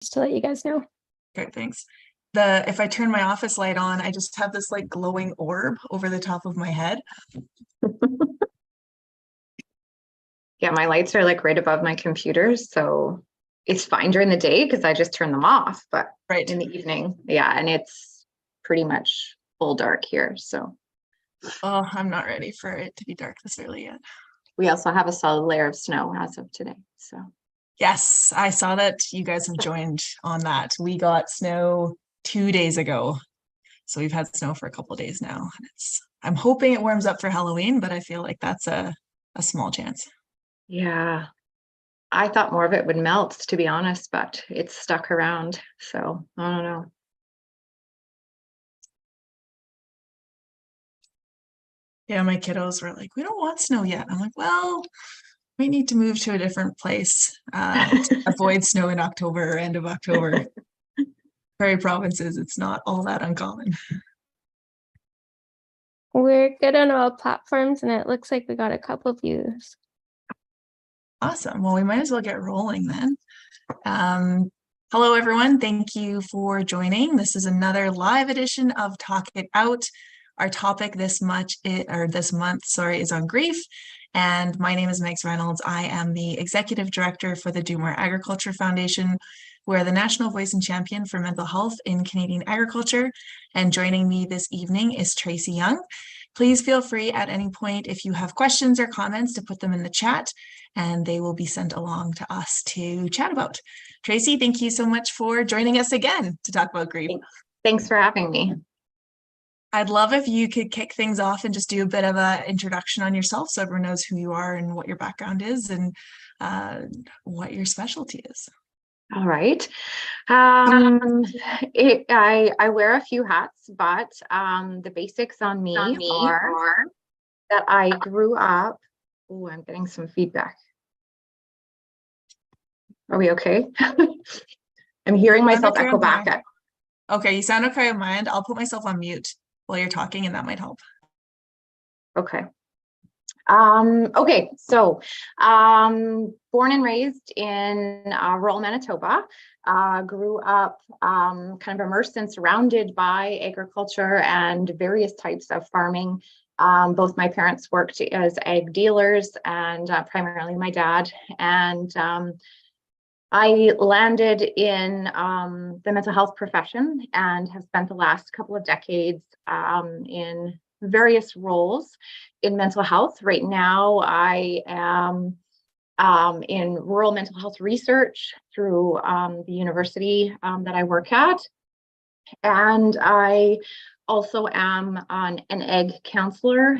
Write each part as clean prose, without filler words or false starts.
just to let you guys know. Okay, thanks. If I turn my office light on, I just have this like glowing orb over the top of my head. Yeah, my lights are like right above my computer, so it's fine during the day because I just turn them off, but Right. in the evening, yeah, and it's pretty much full dark here. So Oh, I'm not ready for it to be dark this early yet. we also have a solid layer of snow as of today. So yes, I saw that you guys have joined on that. We got snow 2 days ago. So we've had snow for a couple of days now. And I'm hoping it warms up for Halloween, but I feel like that's a small chance. yeah, I thought more of it would melt, to be honest, but it's stuck around. So I don't know. Yeah, my kiddos were like, we don't want snow yet. I'm like, well, we need to move to a different place to avoid snow in October or end of October. Prairie provinces, it's not all that uncommon. We're good on all platforms, and it looks like we got a couple views. Awesome. Well, we might as well get rolling then. Hello, everyone. Thank you for joining. This is another live edition of Talk It Out. Our topic this month, is on grief. And my name is Megs Reynolds. I am the Executive Director for the Do More Agriculture Foundation. We're the national voice and champion for mental health in Canadian agriculture. And joining me this evening is Tracy Young. Please feel free at any point if you have questions or comments to put them in the chat, and they will be sent along to us to chat about. Tracy, thank you so much for joining us again to talk about grief. Thanks for having me. I'd love if you could kick things off and just do a bit of an introduction on yourself so everyone knows who you are and what your background is and what your specialty is. All right. I wear a few hats, but the basics on me are that I grew up. Oh, I'm getting some feedback. Are we okay? I'm hearing myself echo back. Okay, you sound okay on my end. I'll put myself on mute while you're talking, and that might help. Okay. Okay, so born and raised in rural Manitoba, grew up kind of immersed and surrounded by agriculture and various types of farming. Both my parents worked as ag dealers, and primarily my dad. And I landed in the mental health profession and have spent the last couple of decades in various roles in mental health. Right now, I am in rural mental health research through the university that I work at. And I also am an ag counselor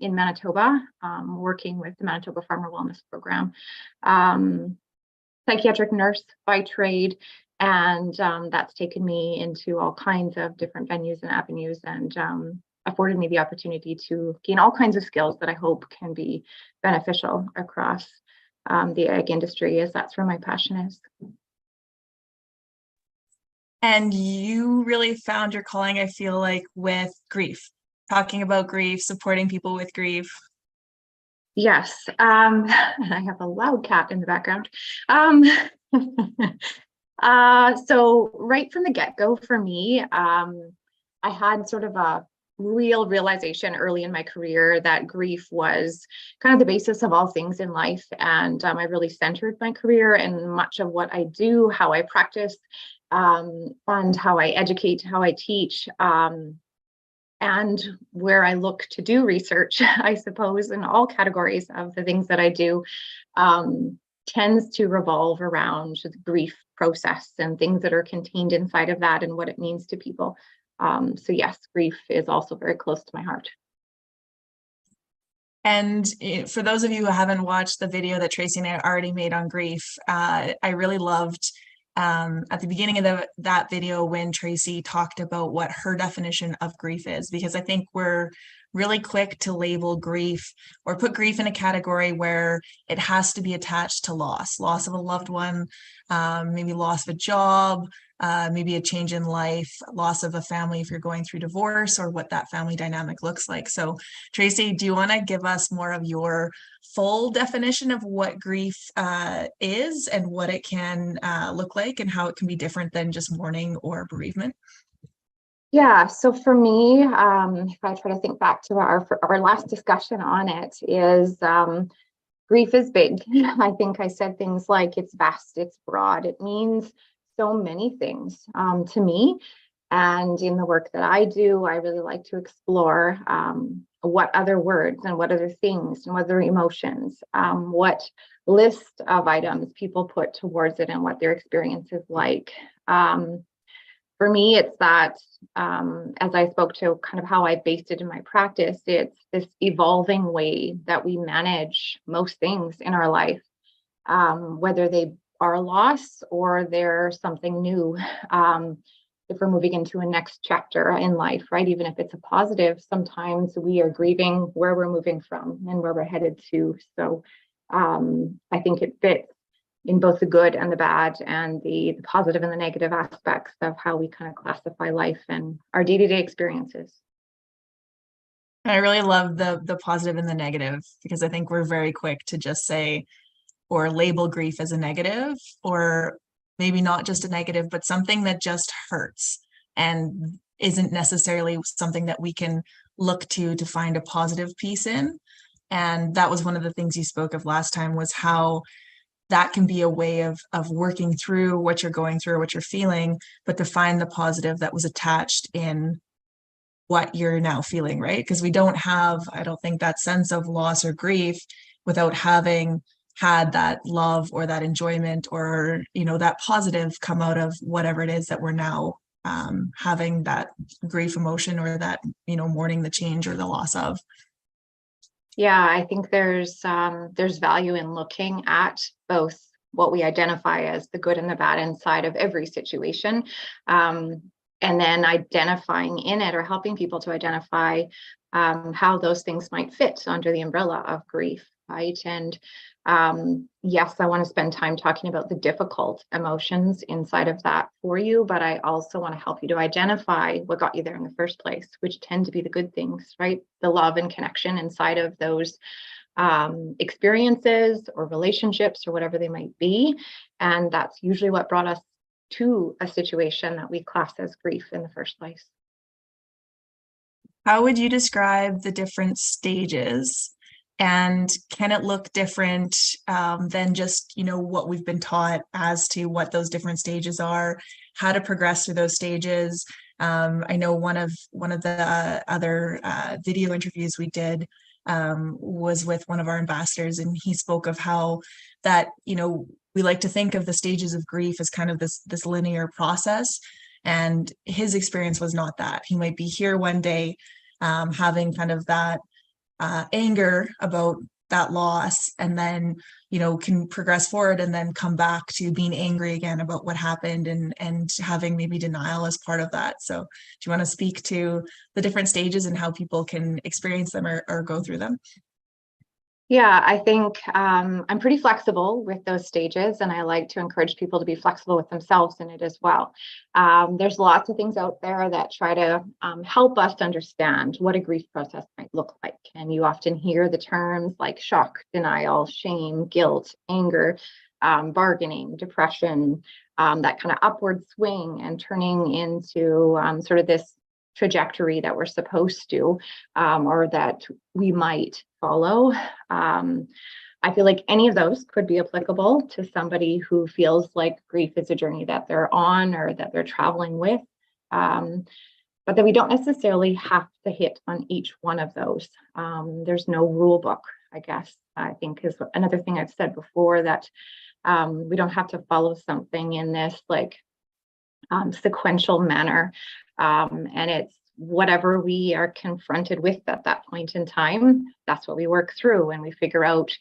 in Manitoba, working with the Manitoba Farmer Wellness Program. Psychiatric nurse by trade, and that's taken me into all kinds of different venues and avenues, and afforded me the opportunity to gain all kinds of skills that I hope can be beneficial across the ag industry, as that's where my passion is. And you really found your calling, I feel like, with grief, talking about grief, supporting people with grief. Yes, and I have a loud cat in the background. So right from the get-go for me, I had sort of a real realization early in my career that grief was kind of the basis of all things in life. And I really centered my career and much of what I do, how I practice, and how I educate, how I teach, and where I look to do research, I suppose, in all categories of the things that I do, tends to revolve around the grief process and things that are contained inside of that and what it means to people. So yes, grief is also very close to my heart. And for those of you who haven't watched the video that Tracy and I already made on grief, I really loved at the beginning of that video when Tracy talked about what her definition of grief is, because I think we're really quick to label grief or put grief in a category where it has to be attached to loss of a loved one, maybe loss of a job, maybe a change in life, loss of a family if you're going through divorce, or what that family dynamic looks like. So Tracy, do you want to give us more of your full definition of what grief is and what it can look like and how it can be different than just mourning or bereavement? Yeah, so for me, if I try to think back to our last discussion on it, is grief is big. I think I said things like it's vast, it's broad, it means so many things to me. And in the work that I do, I really like to explore what other words and what other things and what other emotions, what list of items people put towards it and what their experience is like. For me, it's that, as I spoke to kind of how I based it in my practice, it's this evolving way that we manage most things in our life, whether they are a loss or they're something new. If we're moving into a next chapter in life, right? Even if it's a positive, sometimes we are grieving where we're moving from and where we're headed to. So I think it fits in both the good and the bad and the positive and the negative aspects of how we kind of classify life and our day-to-day experiences. I really love the positive and the negative, because I think we're very quick to just say or label grief as a negative, or maybe not just a negative, but something that just hurts and isn't necessarily something that we can look to find a positive piece in. And that was one of the things you spoke of last time, was how that can be a way of working through what you're going through, what you're feeling, but to find the positive that was attached in what you're now feeling, right? Because we don't have, I don't think, that sense of loss or grief without having had that love or that enjoyment or, you know, that positive come out of whatever it is that we're now having that grief emotion, or that, you know, mourning the change or the loss of. Yeah, I think there's value in looking at both what we identify as the good and the bad inside of every situation, and then identifying in it, or helping people to identify how those things might fit under the umbrella of grief, right? And yes, I want to spend time talking about the difficult emotions inside of that for you, but I also want to help you to identify what got you there in the first place, which tend to be the good things, right? The love and connection inside of those experiences or relationships or whatever they might be. And that's usually what brought us to a situation that we class as grief in the first place. How would you describe the different stages? And can it look different than just, you know, what we've been taught as to what those different stages are, how to progress through those stages? I know one of the other video interviews we did was with one of our ambassadors, and he spoke of how that, you know, we like to think of the stages of grief as kind of this linear process. And his experience was not that. He might be here one day having kind of that anger about that loss, and then, you know, can progress forward and then come back to being angry again about what happened, and having maybe denial as part of that. So do you want to speak to the different stages and how people can experience them or go through them? Yeah, I think I'm pretty flexible with those stages, and I like to encourage people to be flexible with themselves in it as well. There's lots of things out there that try to help us understand what a grief process might look like. And you often hear the terms like shock, denial, shame, guilt, anger, bargaining, depression, that kind of upward swing and turning into sort of this trajectory that we're supposed to, or that we might follow. I feel like any of those could be applicable to somebody who feels like grief is a journey that they're on or that they're traveling with. But that we don't necessarily have to hit on each one of those. There's no rule book, I guess, I think is another thing I've said before, that we don't have to follow something in this like sequential manner. And it's whatever we are confronted with at that point in time, that's what we work through, and we figure out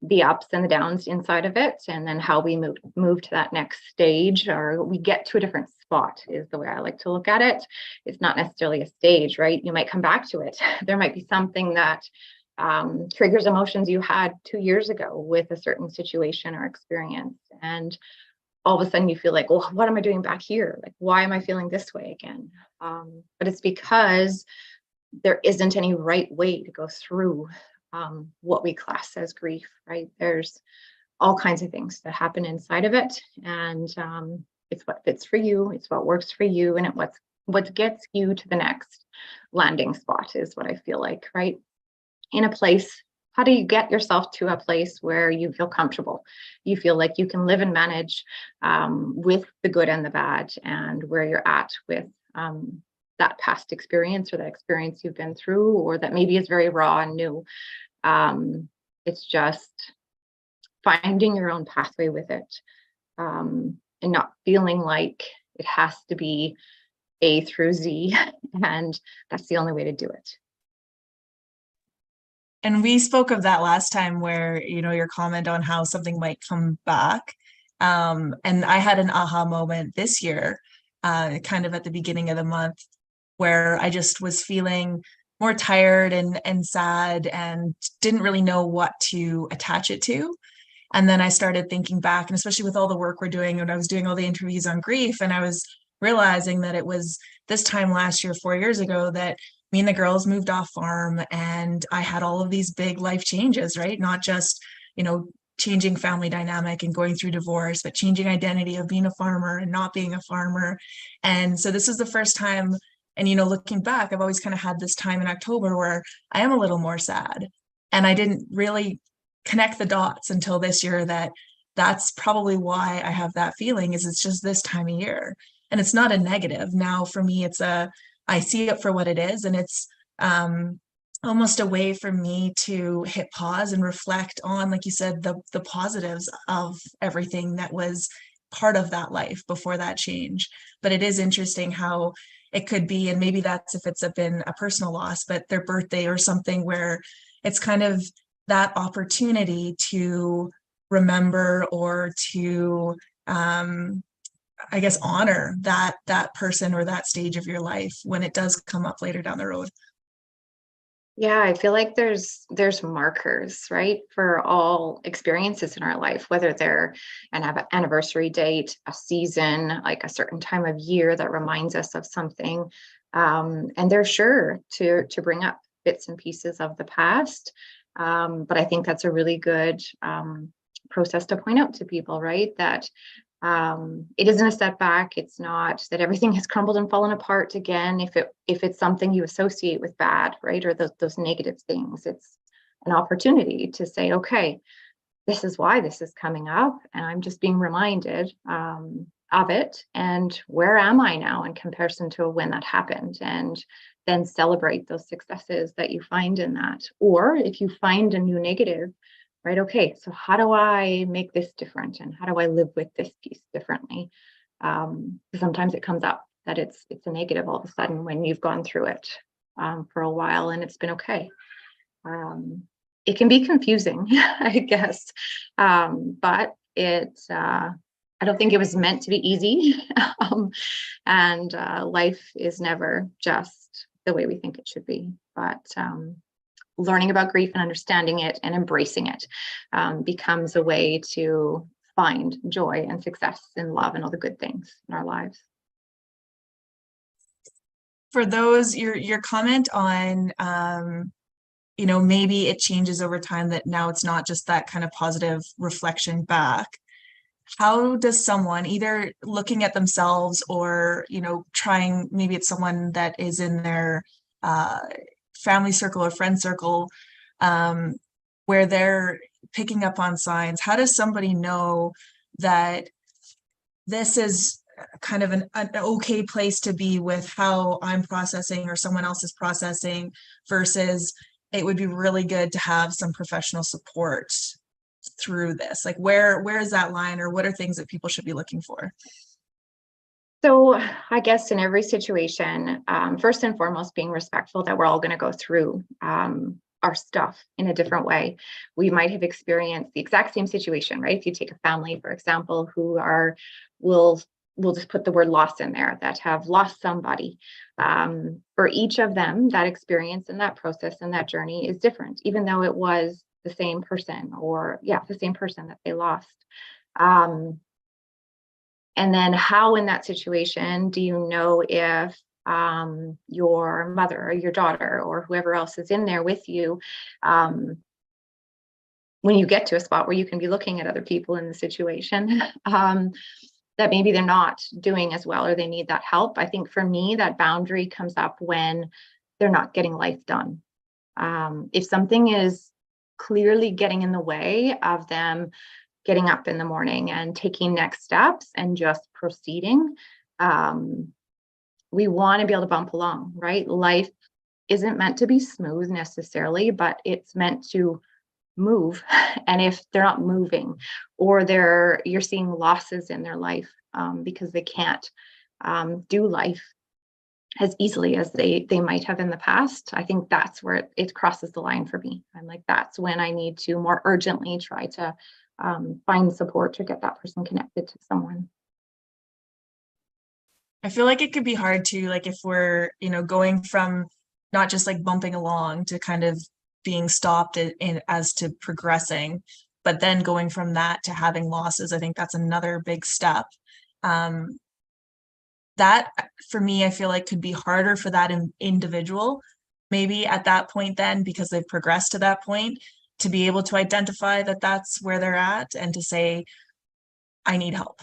the ups and the downs inside of it, and then how we move to that next stage, or we get to a different spot, is the way I like to look at it. It's not necessarily a stage, right? You might come back to it. There might be something that triggers emotions you had 2 years ago with a certain situation or experience, and all of a sudden you feel like, well, what am I doing back here? Like, why am I feeling this way again? But it's because there isn't any right way to go through what we class as grief, right? There's all kinds of things that happen inside of it, and it's what fits for you, it's what works for you, and what gets you to the next landing spot is what I feel like, right? In a place, how do you get yourself to a place where you feel comfortable? You feel like you can live and manage with the good and the bad, and where you're at with that past experience, or that experience you've been through, or that maybe is very raw and new. It's just finding your own pathway with it, and not feeling like it has to be A through Z, and that's the only way to do it. And we spoke of that last time, where, your comment on how something might come back. And I had an aha moment this year, kind of at the beginning of the month, where I just was feeling more tired and sad, and didn't really know what to attach it to. And then I started thinking back, and especially with all the work we're doing, when I was doing all the interviews on grief, and I was realizing that it was this time last year, 4 years ago, that me and the girls moved off farm, and I had all of these big life changes, right? Not just, changing family dynamic and going through divorce, but changing identity of being a farmer and not being a farmer. And so this is the first time, and, looking back, I've always kind of had this time in October where I am a little more sad. And I didn't really connect the dots until this year, that that's probably why I have that feeling, is it's just this time of year. And it's not a negative. Now for me, I see it for what it is, and it's almost a way for me to hit pause and reflect on, like you said, the positives of everything that was part of that life before that change. But it is interesting how it could be, and maybe that's if it's been a personal loss, but their birthday or something, where it's kind of that opportunity to remember, or to I guess honor that person or that stage of your life when it does come up later down the road. Yeah, I feel like there's markers, right, for all experiences in our life, whether they're an anniversary date, a season, like a certain time of year that reminds us of something. And they're sure to bring up bits and pieces of the past. But I think that's a really good process to point out to people, right? That it isn't a setback. It's not that everything has crumbled and fallen apart again. If it's something you associate with bad, right, or those negative things, it's an opportunity to say, okay, this is why this is coming up, and I'm just being reminded of it. And where am I now in comparison to when that happened? And then celebrate those successes that you find in that. Or if you find a new negative, right? Okay, so how do I make this different, and how do I live with this piece differently? Sometimes it comes up that it's a negative all of a sudden when you've gone through it for a while and it's been okay. It can be confusing, I guess, but I don't think it was meant to be easy, and life is never just the way we think it should be. But learning about grief and understanding it and embracing it becomes a way to find joy and success and love and all the good things in our lives. For those, your comment on, maybe it changes over time, that now it's not just that kind of positive reflection back. How does someone, either looking at themselves or, trying, maybe it's someone that is in their family circle or friend circle, where they're picking up on signs, how does somebody know that this is kind of an okay place to be with how I'm processing or someone else is processing, versus it would be really good to have some professional support through this? Like, where is that line, or what are things that people should be looking for? So I guess in every situation, first and foremost, being respectful that we're all going to go through our stuff in a different way. We might have experienced the exact same situation, right? If you take a family, for example, who are, we'll just put the word loss in there, that have lost somebody. For each of them, that experience and that process and that journey is different, even though it was the same person, or the same person that they lost. And then how in that situation do you know if your mother or your daughter or whoever else is in there with you, when you get to a spot where you can be looking at other people in the situation, that maybe they're not doing as well or they need that help. I think for me, that boundary comes up when they're not getting life done. If something is clearly getting in the way of them getting up in the morning and taking next steps and just proceeding, we want to be able to bump along, right? Life isn't meant to be smooth necessarily, but it's meant to move. And if they're not moving, or you're seeing losses in their life because they can't do life as easily as they might have in the past, I think that's where it crosses the line for me. I'm like, that's when I need to more urgently try to find support to get that person connected to someone. I feel like it could be hard to, like, if we're, going from not just like bumping along to kind of being stopped in as to progressing, but then going from that to having losses. I think that's another big step. That for me, I feel like could be harder for that individual, maybe at that point then, because they've progressed to that point, to be able to identify that that's where they're at and to say, I need help.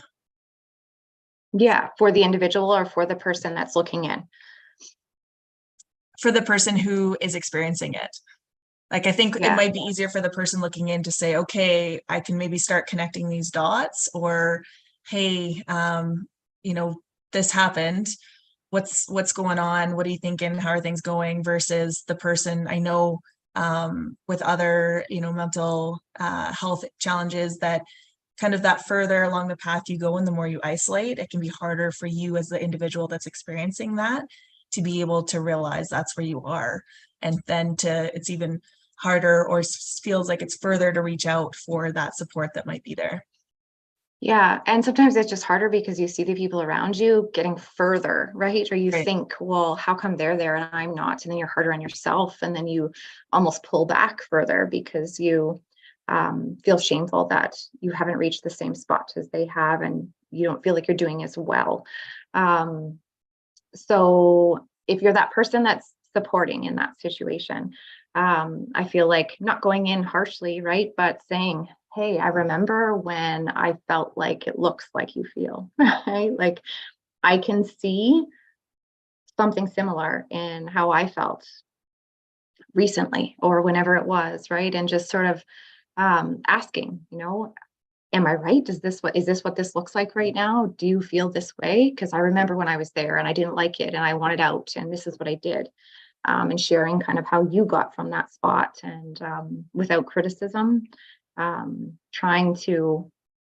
Yeah, for the individual or for the person that's looking in? For the person who is experiencing it. Like, I think it might be easier for the person looking in to say, okay, I can maybe start connecting these dots, or, hey, this happened. What's going on? What are you thinking? How are things going? Versus the person I know with other, mental health challenges, that kind of that further along the path you go and the more you isolate, it can be harder for you as the individual that's experiencing that to be able to realize that's where you are. And then it's even harder, or feels like it's further to reach out for that support that might be there. Yeah. And sometimes it's just harder because you see the people around you getting further, right? Or you think, well, how come they're there and I'm not? And then you're harder on yourself. And then you almost pull back further because you feel shameful that you haven't reached the same spot as they have, and you don't feel like you're doing as well. So if you're that person that's supporting in that situation, I feel like not going in harshly, right? But saying, hey, I remember when I felt like it looks like you feel, right? Like, I can see something similar in how I felt recently or whenever it was, right? And just sort of asking, am I right? Is this what this looks like right now? Do you feel this way? Because I remember when I was there and I didn't like it and I wanted out, and this is what I did. And sharing kind of how you got from that spot, and without criticism, trying to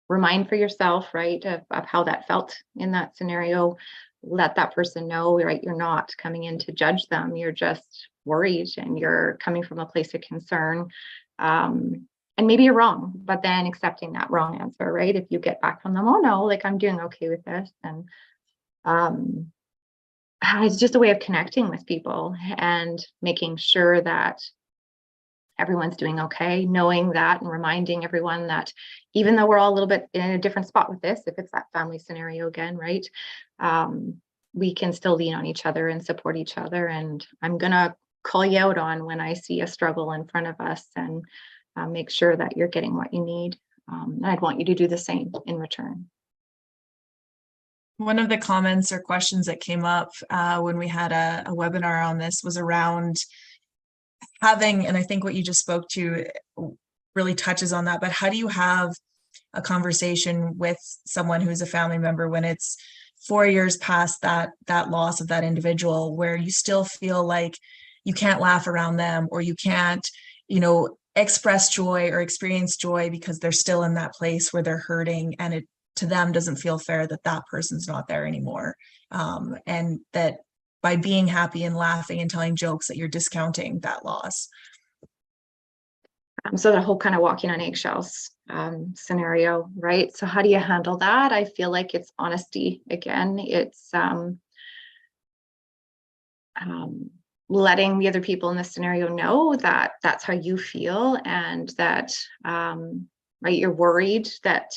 remind for yourself, right, of how that felt in that scenario. Let that person know, right, you're not coming in to judge them. You're just worried and you're coming from a place of concern. And maybe you're wrong, but then accepting that wrong answer, right? If you get back from them, oh no, like, I'm doing okay with this. And it's just a way of connecting with people and making sure that everyone's doing okay, knowing that, and reminding everyone that even though we're all a little bit in a different spot with this, if it's that family scenario again, right? We can still lean on each other and support each other. And I'm going to call you out on when I see a struggle in front of us, and make sure that you're getting what you need. And I'd want you to do the same in return. One of the comments or questions that came up when we had a webinar on this was around having, and I think what you just spoke to really touches on that, but how do you have a conversation with someone who's a family member when it's 4 years past that loss of that individual, where you still feel like you can't laugh around them, or you can't, express joy or experience joy because they're still in that place where they're hurting, and it to them doesn't feel fair that that person's not there anymore, and that by being happy and laughing and telling jokes that you're discounting that loss. So the whole kind of walking on eggshells scenario, right? So how do you handle that? I feel like it's honesty again. It's letting the other people in this scenario know that that's how you feel, and that right, you're worried that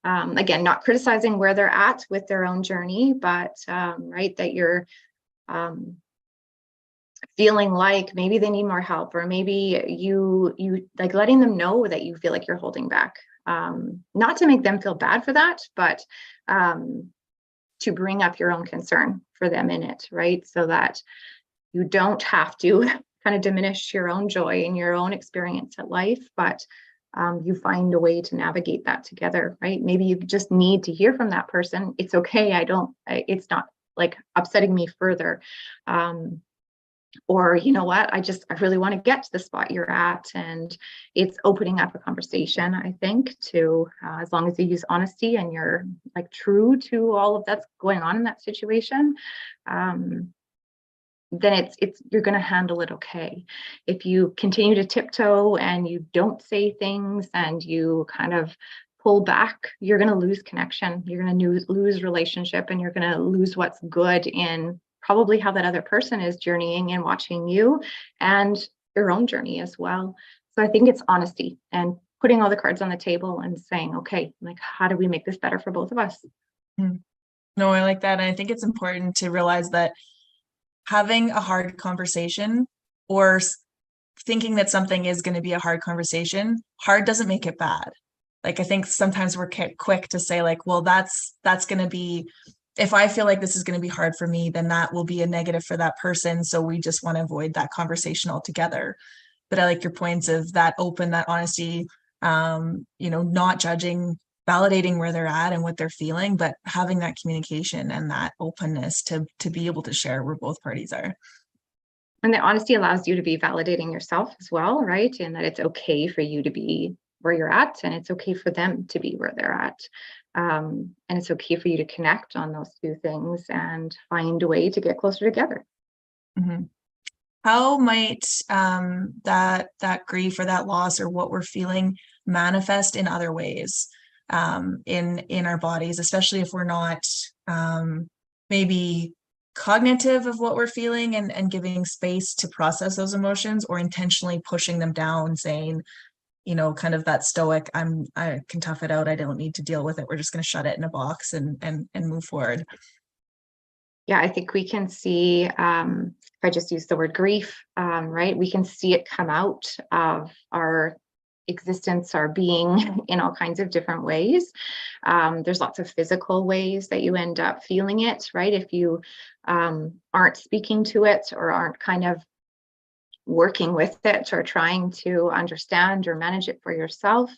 again, not criticizing where they're at with their own journey, but right, that you're feeling like maybe they need more help, or maybe you like letting them know that you feel like you're holding back, not to make them feel bad for that, but to bring up your own concern for them in it, right? So that you don't have to kind of diminish your own joy and your own experience at life, but you find a way to navigate that together, right? Maybe you just need to hear from that person. It's okay. It's not like upsetting me further. Or, you know what, I really want to get to the spot you're at. And it's opening up a conversation, I think, to as long as you use honesty and you're like true to all of that's going on in that situation, then you're going to handle it okay. If you continue to tiptoe and you don't say things and you kind of pull back, you're going to lose connection. You're going to lose relationship, and you're going to lose what's good in probably how that other person is journeying and watching you, and your own journey as well. So I think it's honesty and putting all the cards on the table and saying, okay, like, how do we make this better for both of us? No, I like that. And I think it's important to realize that having a hard conversation, or thinking that something is going to be a hard conversation, hard doesn't make it bad. Like, I think sometimes we're quick to say like, well, that's going to be, if I feel like this is going to be hard for me, then that will be a negative for that person. So we just want to avoid that conversation altogether. But I like your points of that that honesty, not judging, validating where they're at and what they're feeling, but having that communication and that openness to be able to share where both parties are. And the honesty allows you to be validating yourself as well, right? And that it's okay for you to be where you're at, and it's okay for them to be where they're at. And it's okay for you to connect on those two things and find a way to get closer together. Mm-hmm. How might that grief or that loss or what we're feeling manifest in other ways in our bodies, especially if we're not maybe cognitive of what we're feeling and giving space to process those emotions, or intentionally pushing them down, saying, kind of that stoic, I can tough it out, I don't need to deal with it, we're just going to shut it in a box and move forward. Yeah, I think we can see, if I just use the word grief, right, we can see it come out of our existence, our being, in all kinds of different ways. There's lots of physical ways that you end up feeling it, right? If you aren't speaking to it, or aren't kind of working with it, or trying to understand or manage it for yourself,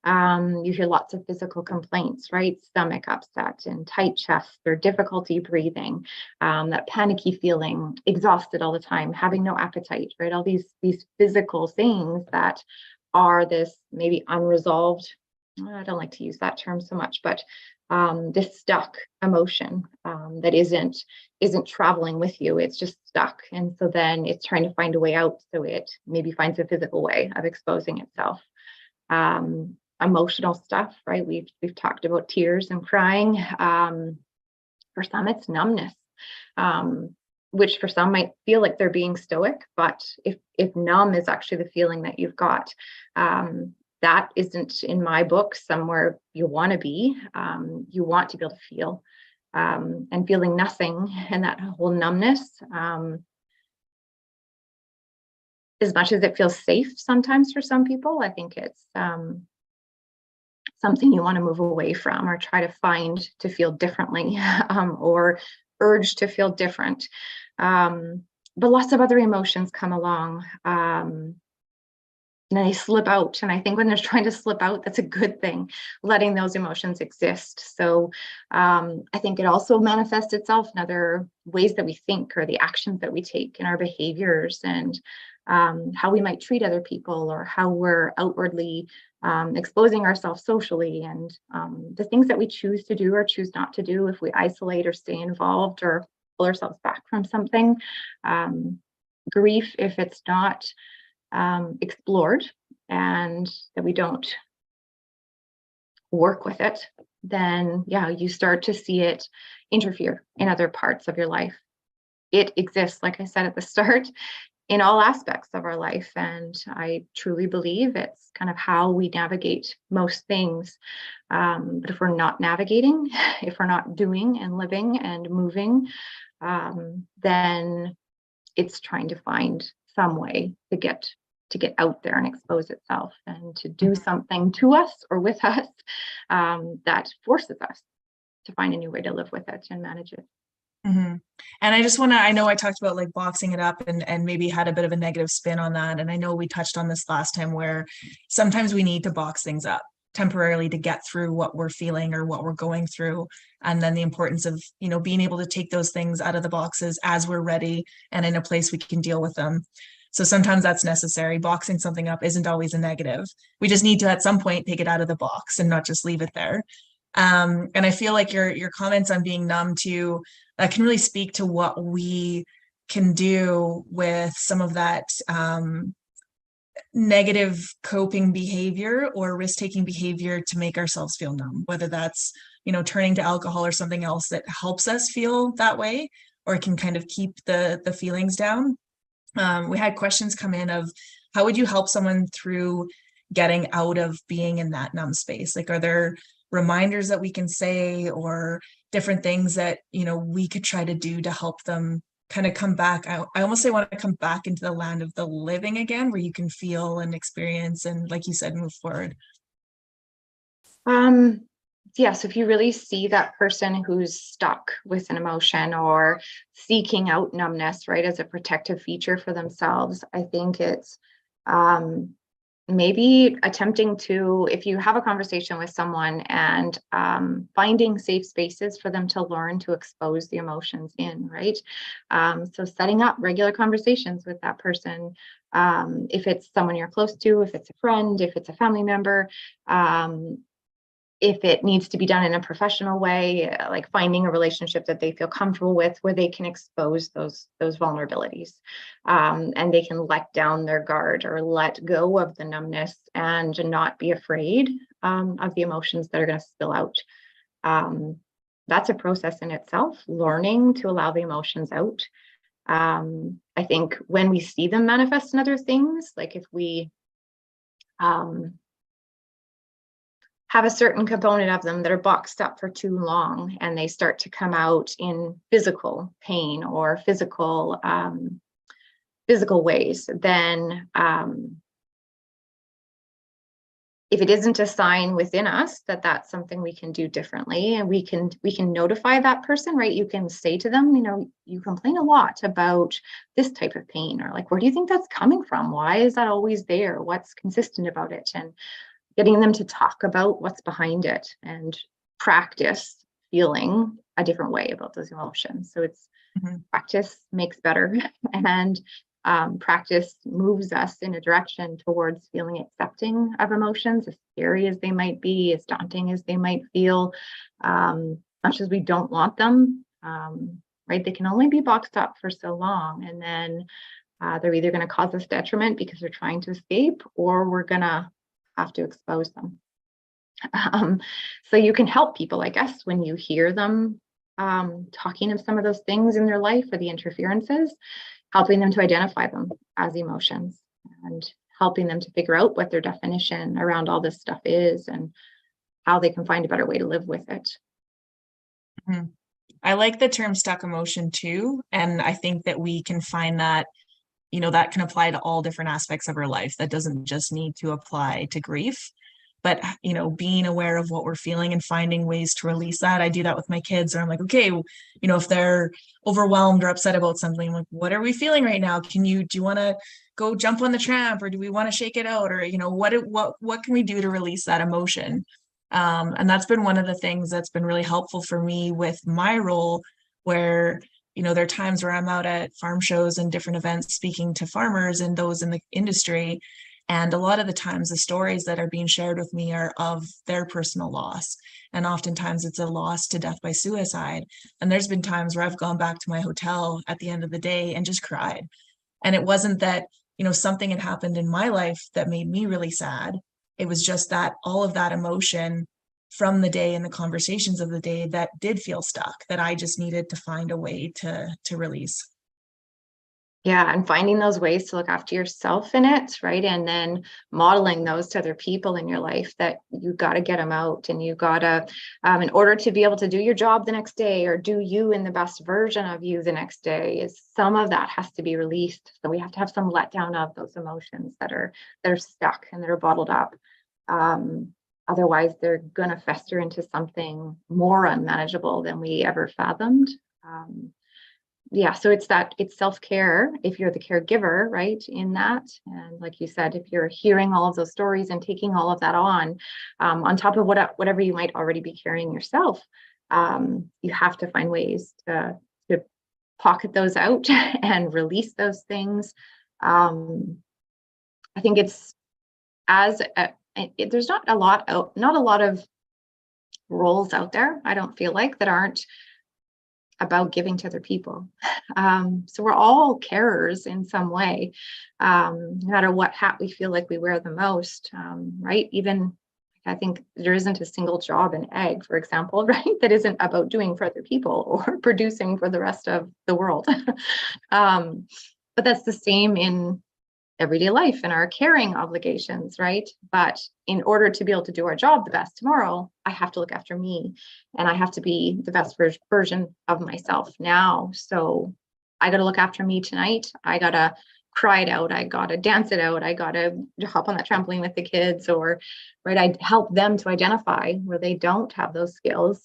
you hear lots of physical complaints, right? Stomach upset and tight chest, or difficulty breathing, that panicky feeling, exhausted all the time, having no appetite, right? All these physical things that are this maybe unresolved, I don't like to use that term so much, but this stuck emotion that isn't traveling with you, it's just stuck. And so then it's trying to find a way out, so it maybe finds a physical way of exposing itself. Emotional stuff, right? We've talked about tears and crying. For some, it's numbness, which for some might feel like they're being stoic, but if numb is actually the feeling that you've got, that isn't, in my book, somewhere you want to be. You want to be able to feel, and feeling nothing, and that whole numbness, as much as it feels safe sometimes for some people, I think it's something you want to move away from, or try to find to feel differently, or urge to feel different. But lots of other emotions come along, and they slip out. And I think when they're trying to slip out, that's a good thing, letting those emotions exist. So I think it also manifests itself in other ways that we think, or the actions that we take in our behaviors, and how we might treat other people, or how we're outwardly exposing ourselves socially, and the things that we choose to do or choose not to do, if we isolate or stay involved, or pull ourselves back from something. Grief, if it's not explored and that we don't work with it, then yeah, you start to see it interfere in other parts of your life. It exists, like I said at the start, in all aspects of our life. And I truly believe it's kind of how we navigate most things. But if we're not navigating, if we're not doing and living and moving, then it's trying to find some way to get out there and expose itself and to do something to us or with us that forces us to find a new way to live with it and manage it. Mm-hmm. And I just want to, I know I talked about like boxing it up and maybe had a bit of a negative spin on that. And I know we touched on this last time where sometimes we need to box things up temporarily to get through what we're feeling or what we're going through. And then the importance of, you know, being able to take those things out of the boxes as we're ready and in a place we can deal with them. So sometimes that's necessary. Boxing something up isn't always a negative. We just need to at some point take it out of the box and not just leave it there. And I feel like your comments on being numb too can really speak to what we can do with some of that negative coping behavior or risk-taking behavior to make ourselves feel numb, whether that's, you know, turning to alcohol or something else that helps us feel that way, or it can kind of keep the feelings down. We had questions come in of how would you help someone through getting out of being in that numb space? Like, are there reminders that we can say or different things that, you know, we could try to do to help them kind of come back? I almost say want to come back into the land of the living again, where you can feel and experience and, like you said, move forward. Yeah, so if you really see that person who's stuck with an emotion or seeking out numbness, right, as a protective feature for themselves, I think it's maybe attempting to, if you have a conversation with someone and finding safe spaces for them to learn to expose the emotions in, right? So setting up regular conversations with that person, if it's someone you're close to, if it's a friend, if it's a family member, if it needs to be done in a professional way, like finding a relationship that they feel comfortable with, where they can expose those vulnerabilities, and they can let down their guard or let go of the numbness and not be afraid of the emotions that are going to spill out. That's a process in itself, learning to allow the emotions out. I think when we see them manifest in other things, like if we have a certain component of them that are boxed up for too long and they start to come out in physical pain or physical ways, then if it isn't a sign within us that that's something we can do differently, and we can notify that person, right? You can say to them, you know, you complain a lot about this type of pain, or like, where do you think that's coming from? Why is that always there? What's consistent about it? And getting them to talk about what's behind it and practice feeling a different way about those emotions. So it's practice makes better, and practice moves us in a direction towards feeling accepting of emotions, as scary as they might be, as daunting as they might feel, much as we don't want them, right? They can only be boxed up for so long, and then they're either going to cause us detriment because they're trying to escape, or we're going to have to expose them. So you can help people, I guess, when you hear them talking of some of those things in their life or the interferences, helping them to identify them as emotions and helping them to figure out what their definition around all this stuff is and how they can find a better way to live with it. Mm-hmm. I like the term stuck emotion too. And I think that we can find that, you know, that can apply to all different aspects of our life. That doesn't just need to apply to grief, but, you know, being aware of what we're feeling and finding ways to release that. I do that with my kids, or I'm like, okay, you know, if they're overwhelmed or upset about something, like, what are we feeling right now? Do you want to go jump on the tramp, or do we want to shake it out? Or, you know, what can we do to release that emotion? And that's been one of the things that's been really helpful for me with my role, where, you know, there are times where I'm out at farm shows and different events speaking to farmers and those in the industry. And a lot of the times the stories that are being shared with me are of their personal loss. And oftentimes it's a loss to death by suicide. And there's been times where I've gone back to my hotel at the end of the day and just cried. And it wasn't that something had happened in my life that made me really sad. It was just that all of that emotion from the day and the conversations of the day that did feel stuck, that I just needed to find a way to release. Yeah, and finding those ways to look after yourself in it, right? And then modeling those to other people in your life, that you got to get them out, and you got to, in order to be able to do your job the next day, or do you in the best version of you the next day, is some of that has to be released. So we have to have some letdown of those emotions that are stuck and that are bottled up. Otherwise, they're going to fester into something more unmanageable than we ever fathomed. Yeah, so it's self-care if you're the caregiver, right, in that. And like you said, if you're hearing all of those stories and taking all of that on top of whatever you might already be carrying yourself, you have to find ways to pocket those out and release those things. I think it's there's not a lot of roles out there, I don't feel like, that aren't about giving to other people. So we're all carers in some way, no matter what hat we feel like we wear the most, right? Even I think there isn't a single job in ag, for example, right, that isn't about doing for other people or producing for the rest of the world. But that's the same in everyday life and our caring obligations, right? But in order to be able to do our job the best tomorrow, I have to look after me, and I have to be the best version of myself now. So I got to look after me tonight. I got to cry it out. I got to dance it out. I got to hop on that trampoline with the kids, or, right, I help them to identify where they don't have those skills.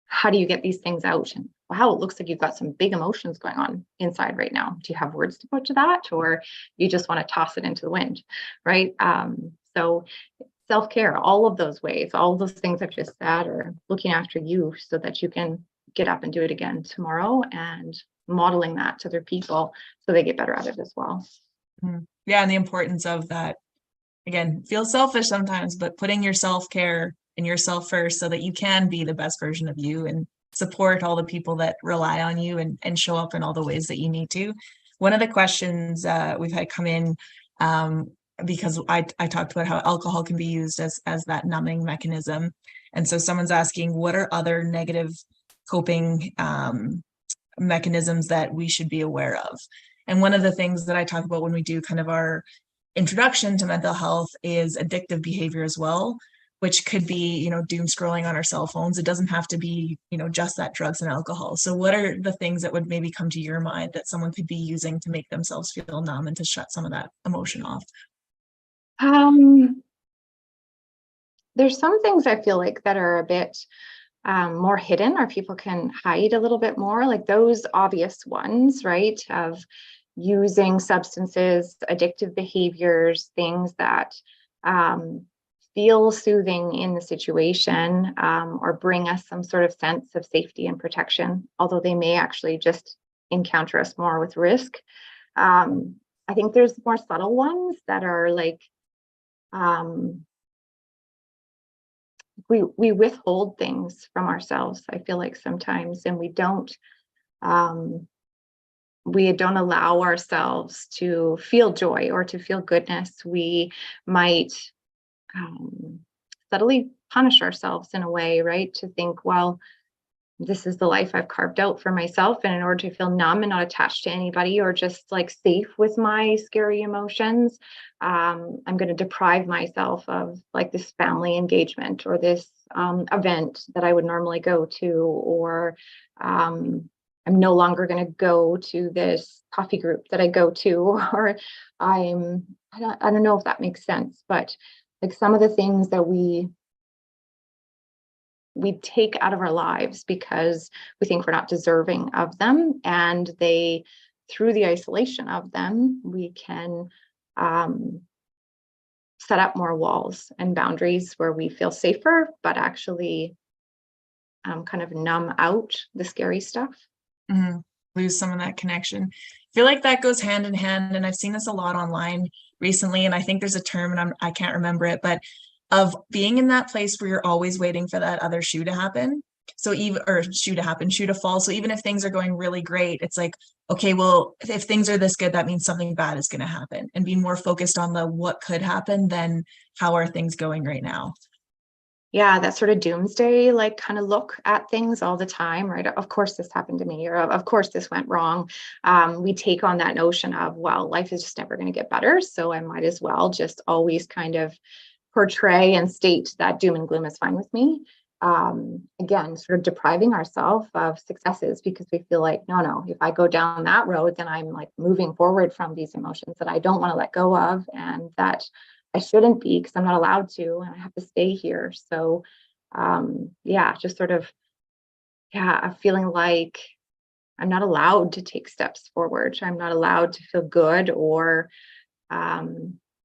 How do you get these things out? And wow, it looks like you've got some big emotions going on inside right now. Do you have words to put to that, or you just want to toss it into the wind, right? So self-care, all of those ways, all of those things I've just said, are looking after you so that you can get up and do it again tomorrow, and modeling that to other people so they get better at it as well. Yeah, and the importance of that, again, feels selfish sometimes, but putting your self-care and yourself first so that you can be the best version of you and support all the people that rely on you and show up in all the ways that you need to. One of the questions we've had come in, because I talked about how alcohol can be used as that numbing mechanism. And so someone's asking, what are other negative coping mechanisms that we should be aware of? And one of the things that I talk about when we do kind of our introduction to mental health is addictive behavior as well, which could be, doom scrolling on our cell phones. It doesn't have to be, just that drugs and alcohol. So what are the things that would maybe come to your mind that someone could be using to make themselves feel numb and to shut some of that emotion off? There's some things I feel like that are a bit more hidden, or people can hide a little bit more, like those obvious ones, right? Of using substances, addictive behaviors, things that feel soothing in the situation, or bring us some sort of sense of safety and protection, although they may actually just encounter us more with risk. I think there's more subtle ones that are like, we withhold things from ourselves, I feel like sometimes, and we don't allow ourselves to feel joy or to feel goodness. We might subtly punish ourselves in a way, right? To think, well, this is the life I've carved out for myself, and in order to feel numb and not attached to anybody, or just like safe with my scary emotions, I'm going to deprive myself of like this family engagement or this event that I would normally go to, or I'm no longer going to go to this coffee group that I go to, or I don't know if that makes sense, but like some of the things that we take out of our lives because we think we're not deserving of them, and through the isolation of them, we can set up more walls and boundaries where we feel safer, but actually kind of numb out the scary stuff. Mm-hmm. Lose some of that connection. I feel like that goes hand in hand, and I've seen this a lot online recently, and I think there's a term, and I can't remember it, but of being in that place where you're always waiting for that other shoe to happen. So even, or shoe to happen, shoe to fall. So even if things are going really great, it's like, okay, well, if things are this good, that means something bad is going to happen, and be more focused on the what could happen than how are things going right now. Yeah, that sort of doomsday, like kind of look at things all the time, right? Of course this happened to me, or of course this went wrong. We take on that notion of, well, life is just never going to get better, so I might as well just always kind of portray and state that doom and gloom is fine with me. Again, sort of depriving ourselves of successes because we feel like, no, if I go down that road, then I'm like moving forward from these emotions that I don't want to let go of, and that I shouldn't be because I'm not allowed to, and I have to stay here. So, yeah, just sort of, yeah, feeling like I'm not allowed to take steps forward. I'm not allowed to feel good or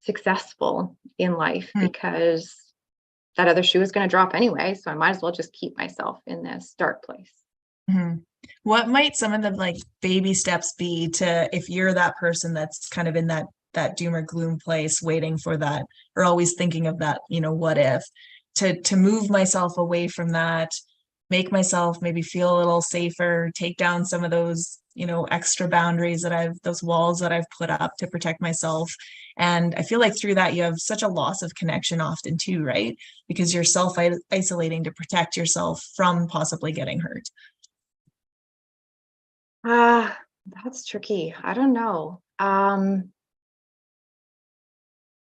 successful in life because that other shoe is going to drop anyway. So I might as well just keep myself in this dark place. What might some of the like baby steps be to, if you're that person that's kind of in that doom or gloom place, waiting for that, or always thinking of that, what if, to move myself away from that, make myself maybe feel a little safer, take down some of those, extra boundaries those walls that I've put up to protect myself. And I feel like through that, you have such a loss of connection often too, right? Because you're self-isolating to protect yourself from possibly getting hurt. That's tricky. I don't know.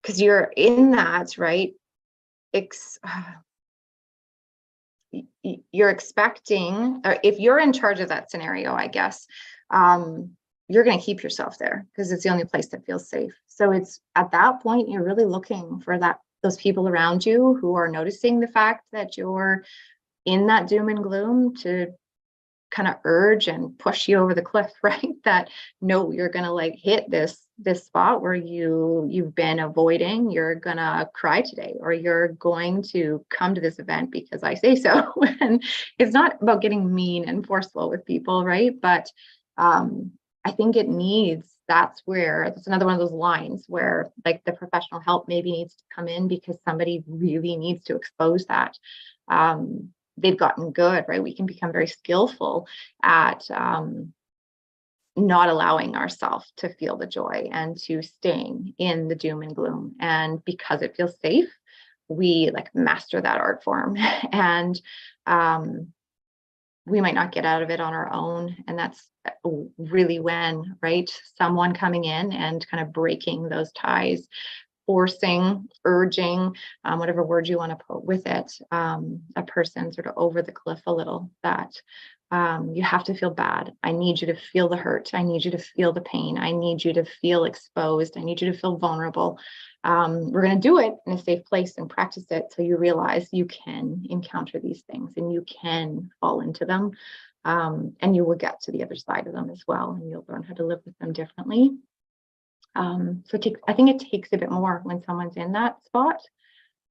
Because you're in that, right? You're expecting, or if you're in charge of that scenario, I guess, you're going to keep yourself there because it's the only place that feels safe. So it's at that point, you're really looking for those people around you who are noticing the fact that you're in that doom and gloom to kind of urge and push you over the cliff, right? That no, you're gonna like hit this spot where you've been avoiding. You're gonna cry today, or you're going to come to this event because I say so. And it's not about getting mean and forceful with people, right? But I think that's another one of those lines where like the professional help maybe needs to come in because somebody really needs to expose that. They've gotten good, right? We can become very skillful at not allowing ourselves to feel the joy and to staying in the doom and gloom. And because it feels safe, we like master that art form. And we might not get out of it on our own. And that's really when, right, someone coming in and kind of breaking those ties, forcing, urging, whatever word you want to put with it, a person sort of over the cliff a little, that you have to feel bad. I need you to feel the hurt. I need you to feel the pain. I need you to feel exposed. I need you to feel vulnerable. We're going to do it in a safe place and practice it till you realize you can encounter these things and you can fall into them. And you will get to the other side of them as well. And you'll learn how to live with them differently. I think it takes a bit more when someone's in that spot.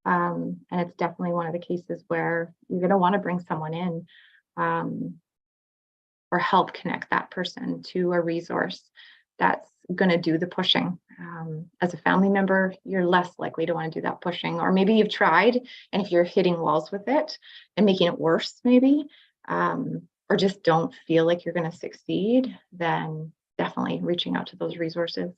And it's definitely one of the cases where you're going to want to bring someone in or help connect that person to a resource that's going to do the pushing. As a family member, you're less likely to want to do that pushing, or maybe you've tried, and if you're hitting walls with it and making it worse, maybe, or just don't feel like you're going to succeed, then definitely reaching out to those resources.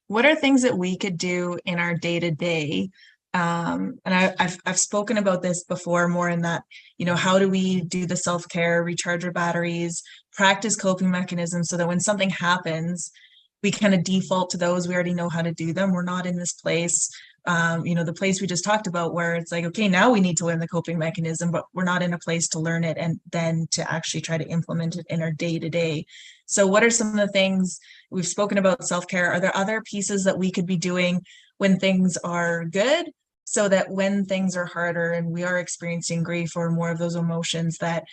What are things that we could do in our day-to-day? And I've spoken about this before, more in that, how do we do the self-care, recharge our batteries, practice coping mechanisms so that when something happens, we kind of default to those. We already know how to do them. We're not in this place, the place we just talked about where it's like, okay, now we need to learn the coping mechanism, but we're not in a place to learn it and then to actually try to implement it in our day-to-day. So what are some of the things we've spoken about? Self-care. Are there other pieces that we could be doing when things are good, so that when things are harder and we are experiencing grief or more of those emotions, that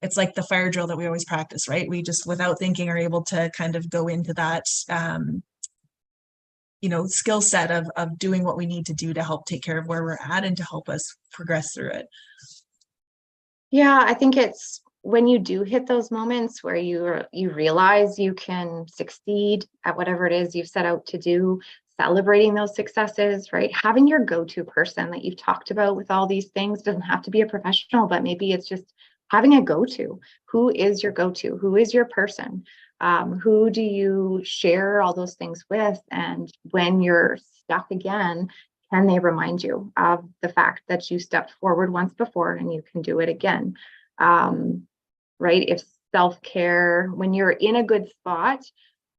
it's like the fire drill that we always practice, right? We just, without thinking, are able to kind of go into that, skill set of doing what we need to do to help take care of where we're at and to help us progress through it. Yeah, I think it's when you do hit those moments where you realize you can succeed at whatever it is you've set out to do. celebrating those successes, right? Having your go-to person that you've talked about with all these things. Doesn't have to be a professional, but maybe it's just having a go-to. Who is your go-to? Who is your person? Who do you share all those things with? And when you're stuck again, can they remind you of the fact that you stepped forward once before and you can do it again? Right? If self-care, when you're in a good spot,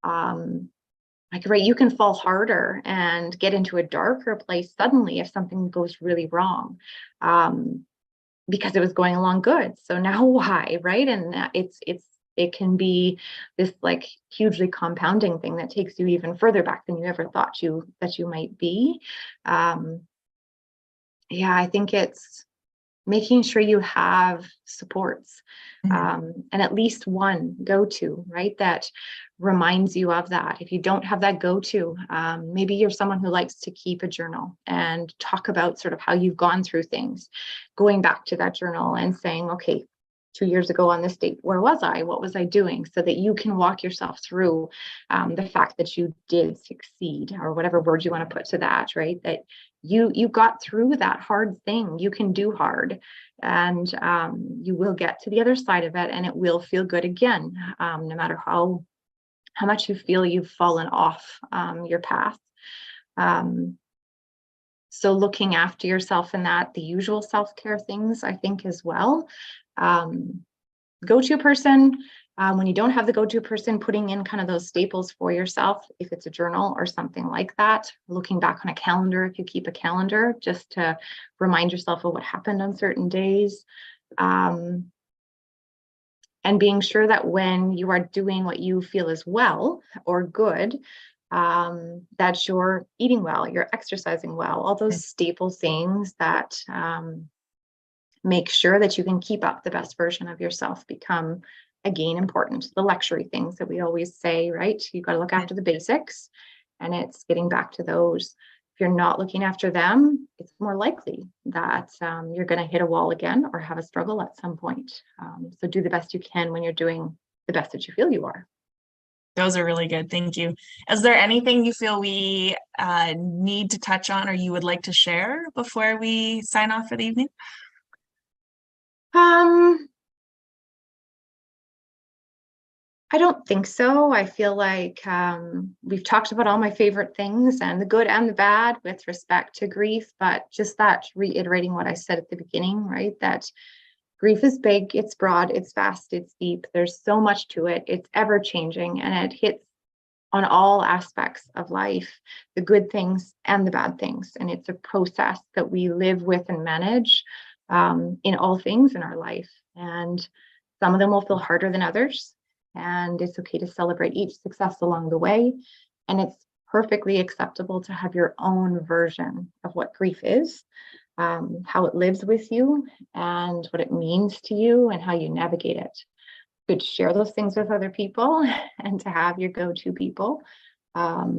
right, you can fall harder and get into a darker place suddenly if something goes really wrong, because it was going along good. So now why, right? And it can be this like hugely compounding thing that takes you even further back than you ever thought that you might be. Yeah, I think it's making sure you have supports, and at least one go-to, right? That reminds you of that. If you don't have that go-to, maybe you're someone who likes to keep a journal and talk about sort of how you've gone through things, going back to that journal and saying, okay, 2 years ago on this date, where was I? What was I doing? So that you can walk yourself through the fact that you did succeed, or whatever word you want to put to that, right? That you got through that hard thing. You can do hard, and you will get to the other side of it, and it will feel good again, no matter how much you feel you've fallen off your path. So looking after yourself in that, the usual self-care things, I think, as well. Go-to person, when you don't have the go-to person, putting in kind of those staples for yourself, if it's a journal or something like that, looking back on a calendar, if you keep a calendar, just to remind yourself of what happened on certain days. And being sure that when you are doing what you feel is well or good, that you're eating well, you're exercising well, all those staple things that make sure that you can keep up the best version of yourself become, again, important. The luxury things that we always say, right? You've got to look after the basics, and it's getting back to those. If you're not looking after them, it's more likely that you're going to hit a wall again or have a struggle at some point. So do the best you can when you're doing the best that you feel you are. Those are really good. Thank you. Is there anything you feel we need to touch on or you would like to share before we sign off for the evening? I don't think so. I feel like we've talked about all my favorite things, and the good and the bad with respect to grief, but just that reiterating what I said at the beginning, right? That grief is big, it's broad, it's vast, it's deep. There's so much to it. It's ever changing, and it hits on all aspects of life, the good things and the bad things. And it's a process that we live with and manage in all things in our life. And some of them will feel harder than others. And it's okay to celebrate each success along the way. And it's perfectly acceptable to have your own version of what grief is, how it lives with you, and what it means to you, and how you navigate it. Good to share those things with other people and to have your go-to people. But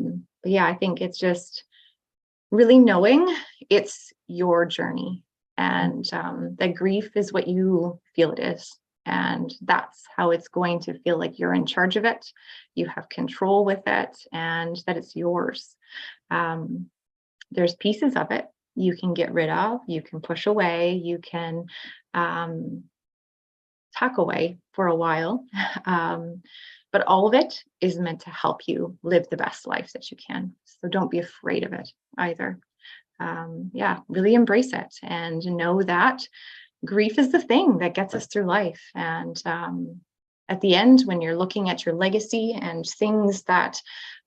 yeah, I think it's just really knowing it's your journey, and that grief is what you feel it is. And that's how it's going to feel, like you're in charge of it. You have control with it, and that it's yours. There's pieces of it you can get rid of, you can push away, you can tuck away for a while. But all of it is meant to help you live the best life that you can. So don't be afraid of it either. Yeah, really embrace it and know that grief is the thing that gets us through life. And at the end, when you're looking at your legacy and things that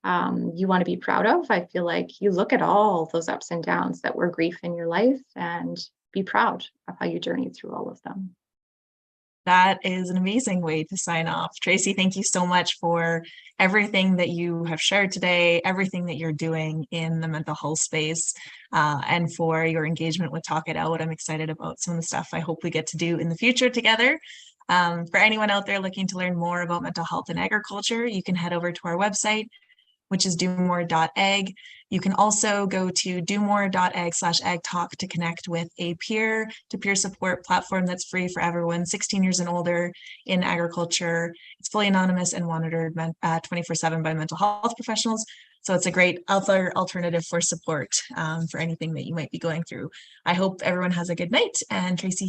you want to be proud of, I feel like you look at all those ups and downs that were grief in your life and be proud of how you journeyed through all of them. That is an amazing way to sign off. Tracy, thank you so much for everything that you have shared today, everything that you're doing in the mental health space, and for your engagement with Talk It Out. I'm excited about some of the stuff I hope we get to do in the future together. For anyone out there looking to learn more about mental health and agriculture, you can head over to our website, which is domore.ag. You can also go to domore.ag/agtalk to connect with a peer-to-peer support platform that's free for everyone 16 years and older in agriculture. It's fully anonymous and monitored 24/7 by mental health professionals. So it's a great other alternative for support for anything that you might be going through. I hope everyone has a good night. And Tracy,